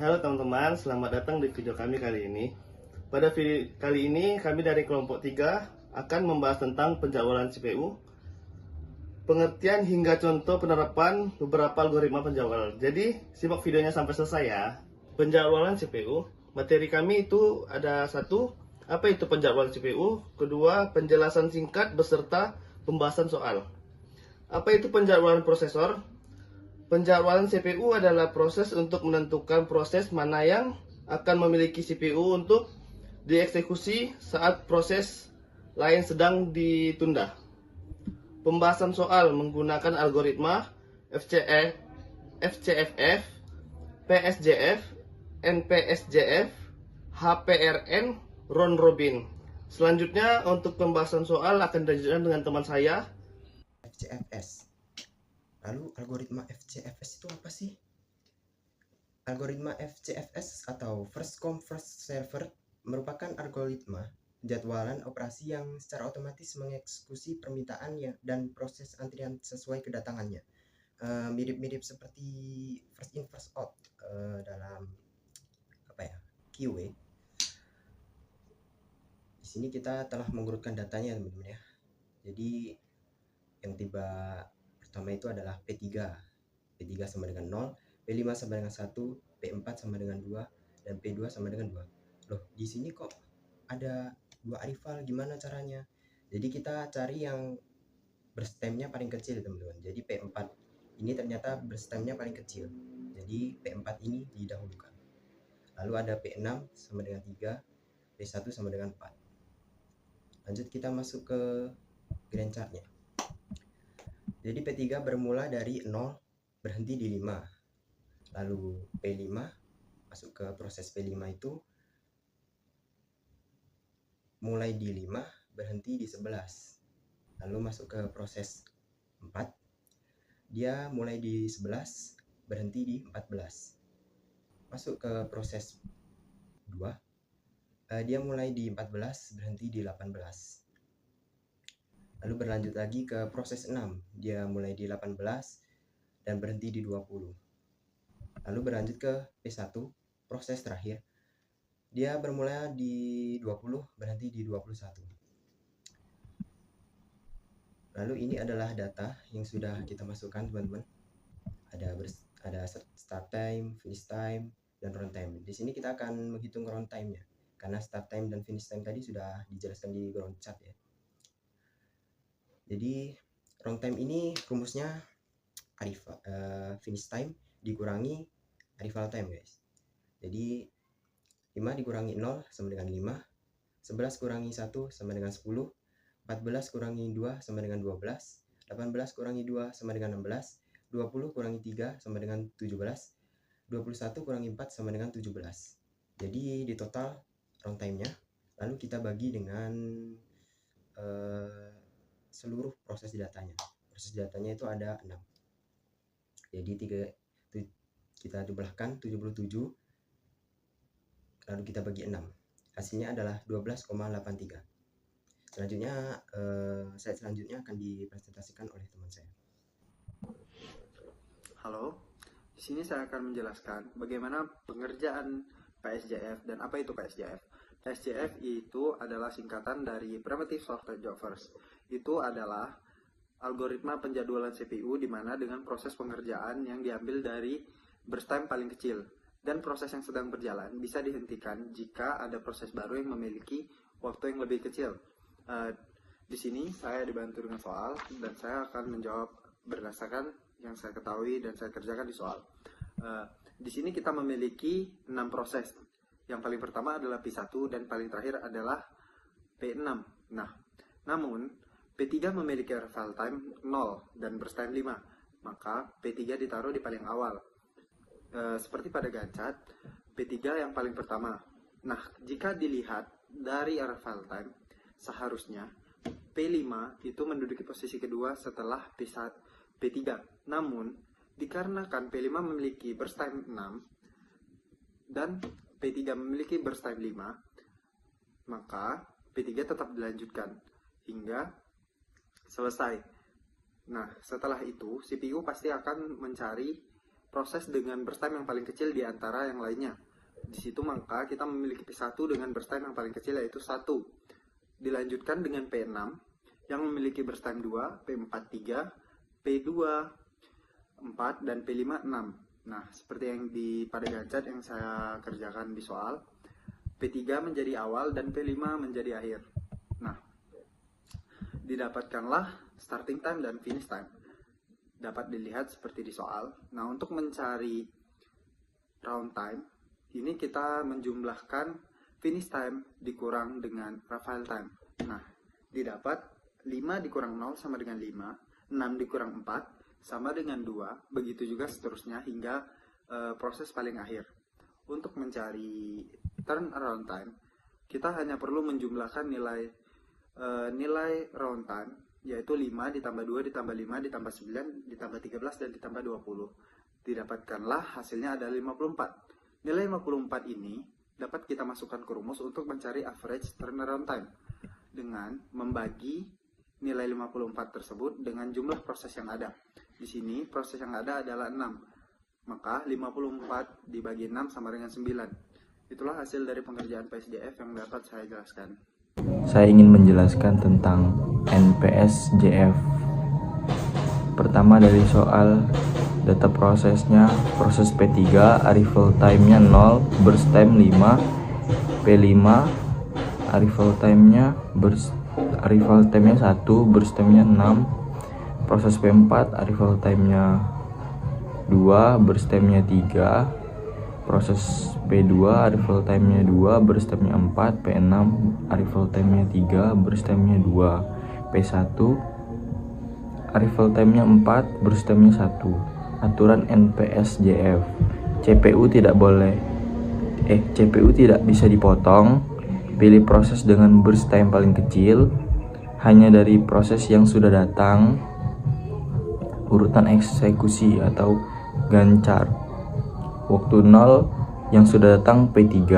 Halo teman-teman, selamat datang di video kami kali ini. Pada video kali ini, kami dari kelompok 3 akan membahas tentang penjadwalan CPU, pengertian hingga contoh penerapan beberapa algoritma penjadwalan. Jadi, simak videonya sampai selesai ya. Penjadwalan CPU, materi kami itu ada satu, apa itu penjadwalan CPU? Kedua, penjelasan singkat beserta pembahasan soal. Apa itu penjadwalan prosesor? Penjadwalan CPU adalah proses untuk menentukan proses mana yang akan memiliki CPU untuk dieksekusi saat proses lain sedang ditunda. Pembahasan soal menggunakan algoritma FCFF, PSJF, NPSJF, HPRN, round robin. Selanjutnya untuk pembahasan soal akan dilanjutkan dengan teman saya. FCFS. Lalu algoritma FCFS itu apa sih? Algoritma FCFS atau First Come First Server merupakan algoritma jadwalan operasi yang secara otomatis mengeksekusi permintaan dan proses antrian sesuai kedatangannya. Mirip-mirip seperti first in first out dalam QA. Di sini kita telah mengurutkan datanya teman-teman ya. Jadi yang tiba pertama itu adalah P3 sama dengan 0, P5 sama dengan 1, P4 sama dengan 2, dan P2 sama dengan 2. Loh, di sini kok ada dua arifal, gimana caranya? Jadi kita cari yang berstemnya paling kecil teman-teman. Jadi P4 ini ternyata berstemnya paling kecil, jadi P4 ini didahulukan. Lalu ada P6 sama dengan 3, P1 sama dengan 4. Lanjut kita masuk ke grand chartnya. Jadi P3 bermula dari 0 berhenti di 5. Lalu P5 masuk ke proses P5 itu mulai di 5 berhenti di 11. Lalu masuk ke proses 4. Dia mulai di 11 berhenti di 14. Masuk ke proses 2. Dia mulai di 14 berhenti di 18. Lalu berlanjut lagi ke proses 6. Dia mulai di 18 dan berhenti di 20. Lalu berlanjut ke P1, proses terakhir. Dia bermula di 20, berhenti di 21. Lalu ini adalah data yang sudah kita masukkan teman-teman. Ada start time, finish time, dan runtime. Di sini kita akan menghitung runtime-nya, karena start time dan finish time tadi sudah dijelaskan di ground chart ya. Jadi runtime ini rumusnya finish time dikurangi arrival time guys. Jadi 5 dikurangi 0 sama dengan 5, 11 kurangi 1 sama dengan 10, 14 kurangi 2 sama dengan 12, 18 kurangi 2 sama dengan 16, 20 kurangi 3 sama dengan 17, 21 kurangi 4 sama dengan 17. Jadi di total runtime-nya. Lalu kita bagi dengan seluruh proses datanya. Proses datanya itu ada 6. Jadi kita jumlahkan 77, lalu kita bagi 6. Hasilnya adalah 12,83. Selanjutnya slide selanjutnya akan dipresentasikan oleh teman saya. Halo, di sini saya akan menjelaskan bagaimana pengerjaan PSJF dan apa itu PSJF. PSJF itu adalah singkatan dari Primitive Software Jobbers. Itu adalah algoritma penjadwalan CPU di mana dengan proses pengerjaan yang diambil dari burst time paling kecil, dan proses yang sedang berjalan bisa dihentikan jika ada proses baru yang memiliki waktu yang lebih kecil. Di sini saya dibantu dengan soal dan saya akan menjawab berdasarkan yang saya ketahui dan saya kerjakan di soal. Di sini kita memiliki 6 proses. Yang paling pertama adalah P1 dan paling terakhir adalah P6. Nah, namun P3 memiliki arrival time 0 dan burst time 5. Maka P3 ditaruh di paling awal. Seperti pada Gantt, P3 yang paling pertama. Nah, jika dilihat dari arrival time, seharusnya P5 itu menduduki posisi kedua setelah P3. Namun, dikarenakan P5 memiliki burst time 6 dan P3 memiliki burst time 5, maka P3 tetap dilanjutkan hingga selesai. Nah, setelah itu CPU pasti akan mencari proses dengan burst time yang paling kecil di antara yang lainnya. Di situ maka kita memiliki P1 dengan burst time yang paling kecil yaitu 1. Dilanjutkan dengan P6 yang memiliki burst time 2, P4 3, P2 4, dan P5 6. Nah, seperti yang pada Gancat yang saya kerjakan di soal, P3 menjadi awal dan P5 menjadi akhir. Nah, didapatkanlah starting time dan finish time. Dapat dilihat seperti di soal. Nah, untuk mencari round time, ini kita menjumlahkan finish time dikurang dengan arrival time. Nah, didapat 5 dikurang 0 sama dengan 5, 6 dikurang 4 sama dengan 2, begitu juga seterusnya hingga proses paling akhir. Untuk mencari turnaround time, kita hanya perlu menjumlahkan nilai round time, yaitu 5 ditambah 2 ditambah 5 ditambah 9 ditambah 13 dan ditambah 20. Didapatkanlah hasilnya adalah 54. Nilai 54 ini dapat kita masukkan ke rumus untuk mencari average turnaround time dengan membagi nilai 54 tersebut dengan jumlah proses yang ada. Di sini proses yang ada adalah 6. Maka 54 dibagi 6 sama dengan 9. Itulah hasil dari pengerjaan PSJF yang dapat saya jelaskan. Saya ingin menjelaskan tentang NPSJF. Pertama dari soal data prosesnya, proses P3 arrival time-nya 0, burst time 5, P5 arrival time-nya 1, burst time-nya 6, proses P4 arrival time-nya 2, burst time-nya 3, proses P2 arrival time-nya 2, burst time-nya 4, P6 arrival time-nya 3, burst time-nya 2, P1 arrival time-nya 4, burst time-nya 1. Aturan NPSJF. CPU tidak bisa dipotong. Pilih proses dengan burst time paling kecil hanya dari proses yang sudah datang. Urutan eksekusi atau gancar. Waktu 0 yang sudah datang P3,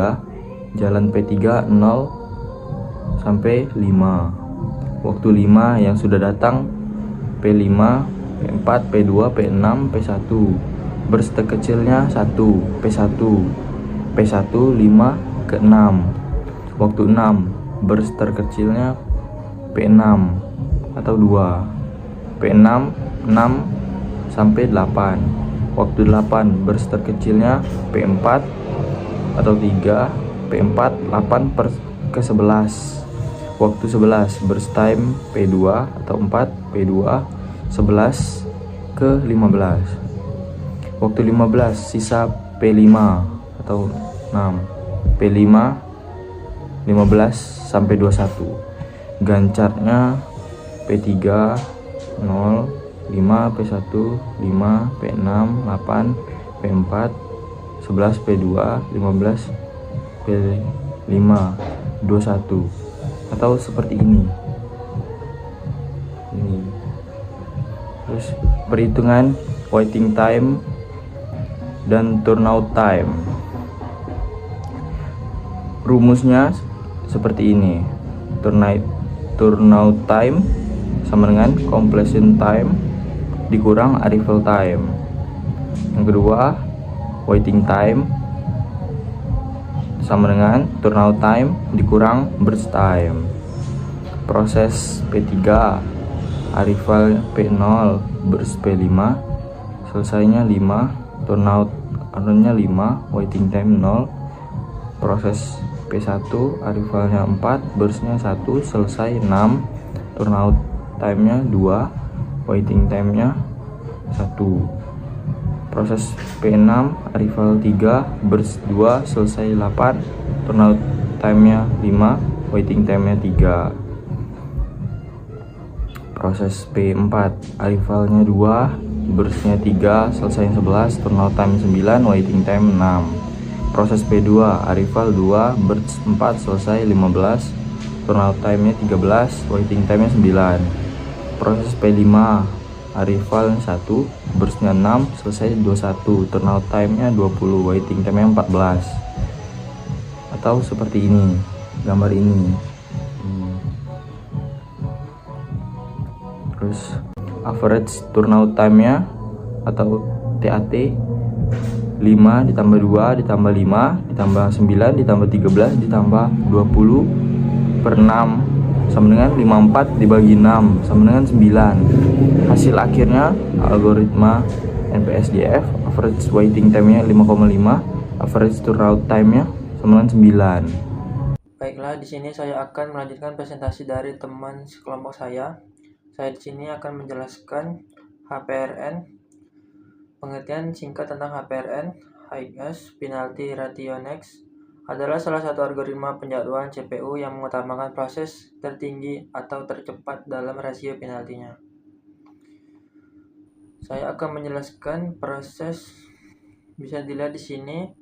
jalan P3 0 sampai 5. Waktu 5 yang sudah datang P5, P4, P2, P6, P1. Burst terkecilnya 1, P1. P1 5 ke 6. Waktu 6, burst terkecilnya P6 atau 2. P6 6 sampai 8. Waktu 8, burst terkecilnya P4 atau 3. P4 8 ke 11. Waktu 11, burst time P2 atau 4, P2 11 ke 15. Waktu 15, sisa P5 atau 6. P5 15 sampai 21. Gancarnya P3 0, 5, P1 5, P6 8, P4 11, P2 15, P5 21. Atau seperti ini. Terus perhitungan waiting time dan turnout time. Rumusnya seperti ini. Turnout time sama dengan completion time dikurang arrival time. Yang kedua, waiting time sama dengan turnout time dikurang burst time. Proses P3 arrival P0, burst P5, selesainya 5, turnout nya 5, waiting time 0. Proses P1 arrivalnya 4, burstnya 1, selesai 6, turnout time-nya 2, waiting time-nya 1. Proses P6 arrival 3, burst 2, selesai 8, turnout time-nya 5, waiting time-nya 3. Proses P4 arrivalnya 2, burstnya 3, selesai 11, turnout time 9, waiting time 6. Proses P2 arrival 2, burst 4, selesai 15, turnout time-nya 13, waiting time-nya 9. Proses P5 arrival 1, burstnya 6, selesai 21, turnout time-nya 20, waiting time-nya 14. Atau seperti ini, gambar ini. Terus average turnout time-nya atau TAT 5 ditambah 2 ditambah 5 ditambah 9 ditambah 13 ditambah 20 per 6 sama dengan 54 dibagi 6 sama dengan 9. Hasil akhirnya algoritma NPSJF, average waiting time-nya 5,5, average turnout time-nya sama dengan 9. Baiklah, di sini saya akan melanjutkan presentasi dari teman sekelompok saya. Saya di sini akan menjelaskan HPRN. Pengertian singkat tentang HPRN, Highest Penalty Ratio Next, adalah salah satu algoritma penjadwalan CPU yang mengutamakan proses tertinggi atau tercepat dalam rasio penaltinya. Saya akan menjelaskan proses, bisa dilihat di sini.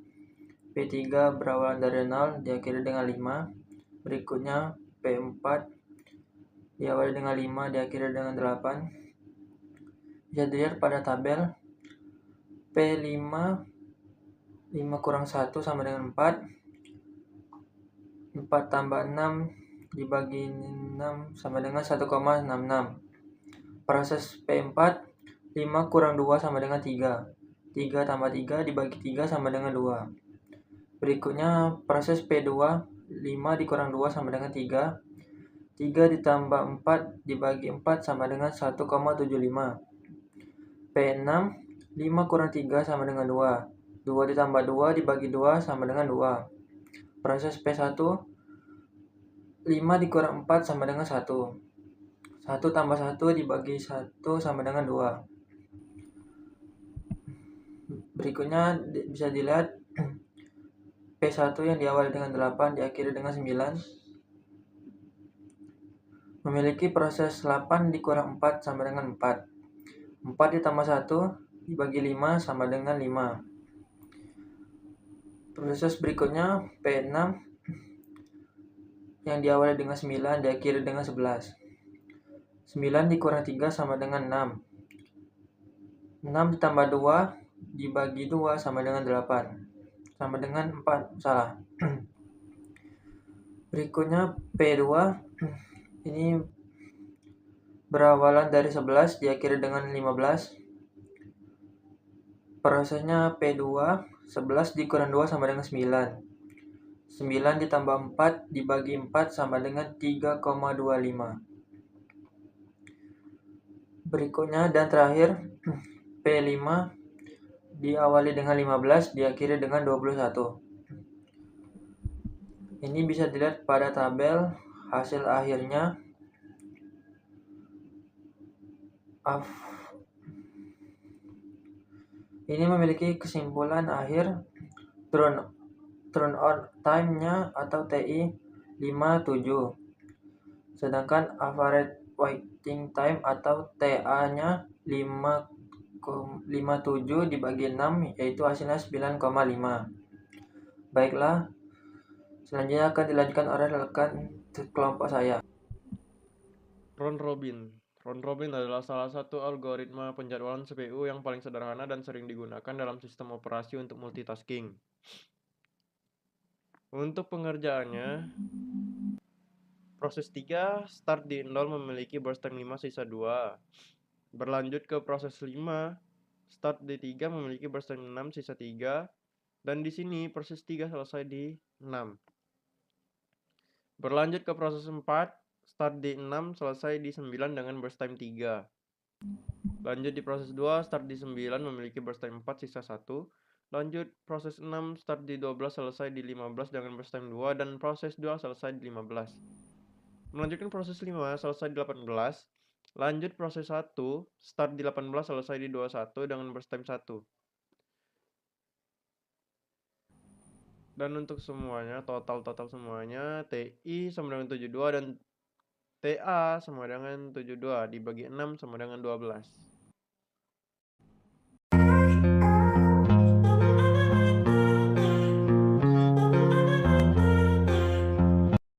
P3 berawal dari 0 diakhiri dengan 5. Berikutnya P4 diawali dengan 5 diakhiri dengan 8. Bisa dilihat pada tabel. P5 5 kurang 1 sama dengan 4. 4 tambah 6 dibagi 6 sama dengan 1,66. Proses P4 5 kurang 2 sama dengan 3. 3 tambah 3 dibagi 3 sama dengan 2. Berikutnya proses P2 5 dikurang 2 sama dengan 3. 3 ditambah 4 dibagi 4 sama dengan 1,75. P6 5 kurang 3 sama dengan 2. 2 ditambah 2 dibagi 2 sama dengan 2. Proses P1 5 dikurang 4 sama dengan 1. 1 tambah 1 dibagi 1 sama dengan 2. Berikutnya bisa dilihat P1 yang diawali dengan 8 diakhiri dengan 9 memiliki proses 8 dikurang 4 sama dengan 4. 4 ditambah 1 dibagi 5 sama dengan 5. Proses berikutnya P6 yang diawali dengan 9 diakhiri dengan 11. 9 dikurang 3 sama dengan 6. 6 ditambah 2 dibagi 2 sama dengan 8. Sama dengan 4, salah. Berikutnya P2 ini berawalan dari 11 diakhiri dengan 15. Prosesnya P2 11 dikurang 2 sama dengan 9. 9 ditambah 4 dibagi 4 sama dengan 3,25. Berikutnya dan terakhir P5 diawali dengan 15 diakhiri dengan 21. Ini bisa dilihat pada tabel hasil akhirnya. Ini memiliki kesimpulan akhir turnout time-nya atau TI 57. Sedangkan average waiting time atau TA-nya 57 dibagi 6 yaitu hasilnya 9,5. Baiklah, selanjutnya akan dilanjutkan oleh rekan kelompok saya. Round robin. Round robin adalah salah satu algoritma penjadwalan CPU yang paling sederhana dan sering digunakan dalam sistem operasi untuk multitasking. Untuk pengerjaannya, proses 3 start di 0 memiliki burst time 5 sisa 2. Berlanjut ke proses 5, start di 3 memiliki burst time 6 sisa 3. Dan di sini proses 3 selesai di 6. Berlanjut ke proses 4, start di 6 selesai di 9 dengan burst time 3. Lanjut di proses 2, start di 9 memiliki burst time 4 sisa 1. Lanjut proses 6, start di 12 selesai di 15 dengan burst time 2. Dan proses 2 selesai di 15. Melanjutkan proses 5 selesai di 18. Lanjut proses 1, start di 18 selesai di 21 dengan burst time 1. Dan untuk semuanya, total semuanya, TI sama dengan 72 dan TA sama dengan 72 dibagi 6 sama dengan 12.